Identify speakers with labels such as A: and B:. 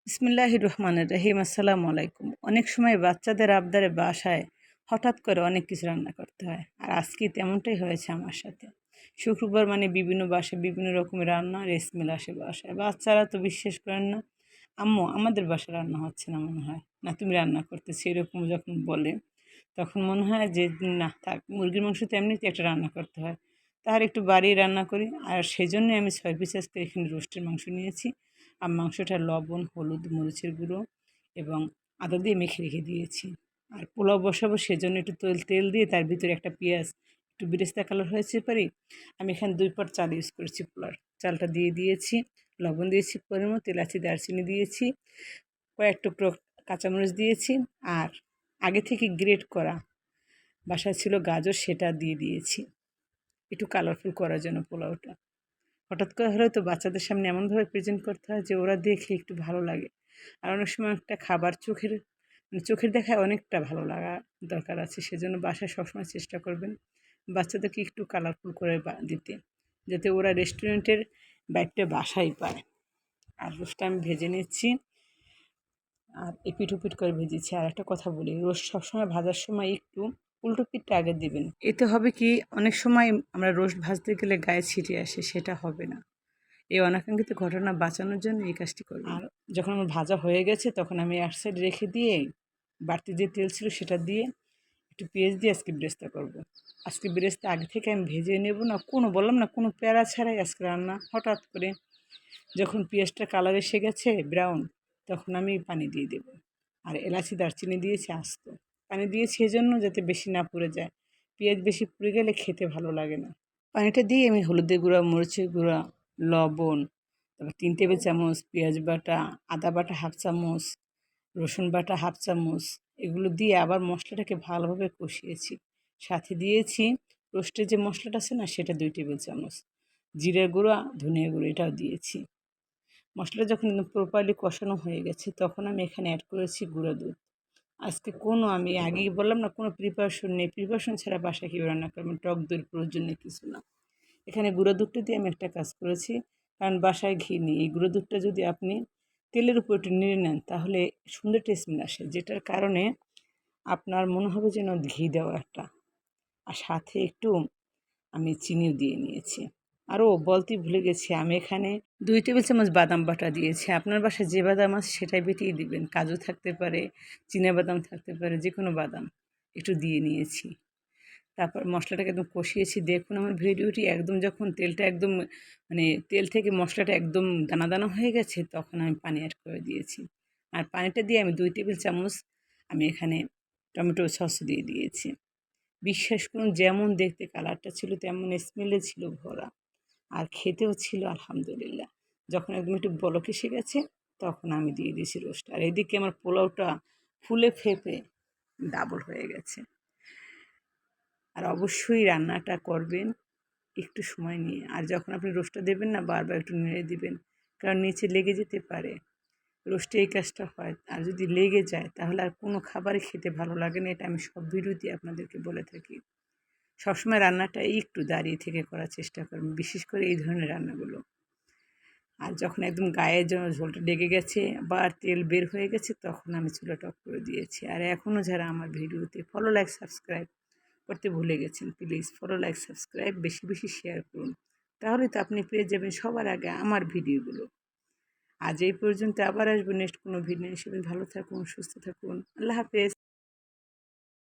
A: বিসমিল্লাহির রহমানির রহিম। আসসালামু আলাইকুম। অনেক সময় বাচ্চাদের আবদারে বাসায় হঠাৎ করে অনেক কিছু রান্না করতে হয়, আর আজকে তেমনটাই হয়েছে আমার সাথে। শুক্রবার মানে বিভিন্ন বাসায় বিভিন্ন রকমের রান্না রেসমিল আসে বাসায়। বাচ্চারা তো বিশ্বাস করেন না, আম্মু আমাদের বাসায় রান্না হচ্ছে না, মনে হয় না তুমি রান্না করতেছি, এরকম যখন বলে তখন মনে হয় যে না থাক, মুরগির মাংস তো এমনিতে একটা রান্না করতে হয়, তার একটু বাড়িয়ে রান্না করি। আর সেই জন্যই আমি 6 পিস আজকে এখানে রোস্টের মাংস নিয়েছি। আর মাংসটা লবণ, হলুদ, মরিচের গুঁড়ো এবং আদা দিয়ে মেখে রেখে দিয়েছি। আর পোলাও বসাবো, সেজন্য একটু তেল দিয়ে তার ভিতরে একটা পেঁয়াজ, একটু বেরেস্তা কালার হয়েছে পারি। আমি এখানে 2 পট চাল ইউজ করেছি, পোলার চালটা দিয়ে দিয়েছি, লবণ দিয়েছি পরিমাণ, এলাচি দারচিনি দিয়েছি, কয়েক টুকরো কাঁচামরিচ দিয়েছি। আর আগে থেকে গ্রেট করা বাসায় ছিল গাজর, সেটা দিয়ে দিয়েছি একটু কালারফুল করার জন্য পোলাওটা। হঠাৎ করে হলে তো বাচ্চাদের সামনে এমনভাবে প্রেজেন্ট করতে হয় যে ওরা দেখে একটু ভালো লাগে। আর অনেক সময় একটা খাবার চোখের দেখায় অনেকটা ভালো লাগা দরকার আছে। সেজন্য বাসায় সবসময় চেষ্টা করবেন বাচ্চাদেরকে একটু কালারফুল করে দিতে, যাতে ওরা রেস্টুরেন্টের বাইকটা বাসায় পায়। আর রোস্টটা আমি ভেজে নিচ্ছি, আর এপিট ওপিট করে ভেজেছি। আর একটা কথা বলি, রোস্ট সবসময় ভাজার সময় একটু উল্টো পিঠটা আগে দিবেন। এতে হবে কি, অনেক সময় আমরা রোস্ট ভাজতে গেলে গায়ে ছিটে আসে, সেটা হবে না। এই অনাকাঙ্ক্ষিত ঘটনা বাঁচানোর জন্য এই কাজটি করব। আর যখন আমার ভাজা হয়ে গেছে তখন আমি এক সাইড রেখে দিয়ে বাড়তি যে তেল ছিল সেটা দিয়ে একটু পেঁয়াজ দিয়ে আজকে বেরেস্তা করব। আজকে বেরেস্তা আগে থেকে আমি ভেজে নেব না, বললাম না, কোনো প্যারা ছাড়াই আজকে রান্না। হঠাৎ করে যখন পেঁয়াজটা কালার এসে গেছে ব্রাউন, তখন আমি পানি দিয়ে দেব। আর এলাচি দারচিনি দিয়েছি আস্ত। পানি দিয়েছি এজন্য যাতে বেশি না পুড়ে যায়, পেঁয়াজ বেশি পুড়ে গেলে খেতে ভালো লাগে না। পানিটা দিয়ে আমি হলুদের গুঁড়া, মরিচের গুঁড়া, লবণ, তারপর 3 টেবিল চামচ পেঁয়াজ বাটা, আদা বাটা 1/2 চামচ, রসুন বাটা 1/2 চামচ, এগুলো দিয়ে আবার মশলাটাকে ভালোভাবে কষিয়েছি। সাথে দিয়েছি রোস্টের যে মশলাটা আছে না, সেটা 2 টেবিল চামচ, জিরের গুঁড়া, ধনিয়া গুঁড়ো, এটাও দিয়েছি। মশলাটা যখন প্রপারলি কষানো হয়ে গেছে তখন আমি এখানে অ্যাড করেছি গুঁড়া দুধ। আজকে আমি আগেই বললাম না, কোনো প্রিপারেশন নেই, প্রিপারেশন ছাড়া বাসায় কীভাবে রান্না করবেন, টক দইয়ের প্রয়োজন নেই, কিছু না। এখানে গুঁড়ো দুধটা দিয়ে আমি একটা কাজ করেছি, কারণ বাসায় ঘি নেই। এই গুঁড়ো দুধটা যদি আপনি তেলের উপর একটু নেড়ে নেন তাহলে সুন্দর টেস্ট আসে, যেটার কারণে আপনার মনে হবে যেন ঘি দেওয়া একটা। আর সাথে একটু আমি চিনিও দিয়ে নিয়েছি। আরও বলতেই ভুলে গেছি, আমি এখানে 2 টেবিল চামচ বাদাম বাটা দিয়েছি। আপনার বাসায় যে বাদাম আছে সেটাই বেটেই দিবেন, কাজু থাকতে পারে, বাদাম থাকতে পারে, যে কোনো বাদাম একটু দিয়ে নিয়েছি। তারপর মশলাটাকে একদম কষিয়েছি। দেখুন আমার ভিডিওটি একদম যখন তেলটা একদম মানে তেল থেকে মশলাটা একদম দানা দানা হয়ে গেছে তখন আমি পানি অ্যাড করে দিয়েছি। আর পানিটা দিয়ে আমি 2 টেবিল চামচ আমি এখানে টমেটো সস দিয়ে দিয়েছি। বিশ্বাস করুন, যেমন দেখতে কালারটা ছিল তেমন স্মেলে ছিল ভরা, আর খেতেও ছিল আলহামদুলিল্লাহ। যখন একদম একটু বলক এসে গেছে তখন আমি দিয়ে দিয়েছি রোস্ট। আর এদিকে আমার পোলাওটা ফুলে ফেঁপে ডাবল হয়ে গেছে। আর অবশ্যই রান্নাটা করবেন একটু সময় নিয়ে। আর যখন আপনি রোস্টটা দেবেন না, বারবার একটু নেড়ে দিবেন, কারণ নিচে লেগে যেতে পারে। রোস্টে এই কাজটা হয়। আর যদি লেগে যায় তাহলে আর কোনো খাবারই খেতে ভালো লাগে না, এটা আমি সব ভিডিওতে আপনাদেরকে বলে থাকি। সবসময় রান্নাটা একটু দাঁড়িয়ে থেকে করার চেষ্টা করবেন, বিশেষ করে এই ধরনের রান্নাগুলো। আর যখন একদম গায়ের জন্য ঝোলটা লেগে গেছে বা তেল বের হয়ে গেছে তখন আমি চুলাটা অফ করে দিয়েছি। আর এখনও যারা আমার ভিডিওতে ফলো, লাইক, সাবস্ক্রাইব করতে ভুলে গেছেন, প্লিজ ফলো, লাইক, সাবস্ক্রাইব বেশি বেশি শেয়ার করুন, তাহলে তো আপনি পেয়ে যাবেন সবার আগে আমার ভিডিওগুলো। আজ এই পর্যন্ত, আবার আসবো নেক্সট কোনো ভিডিও হিসেবে। ভালো থাকুন, সুস্থ থাকুন, আল্লাহ হাফেজ।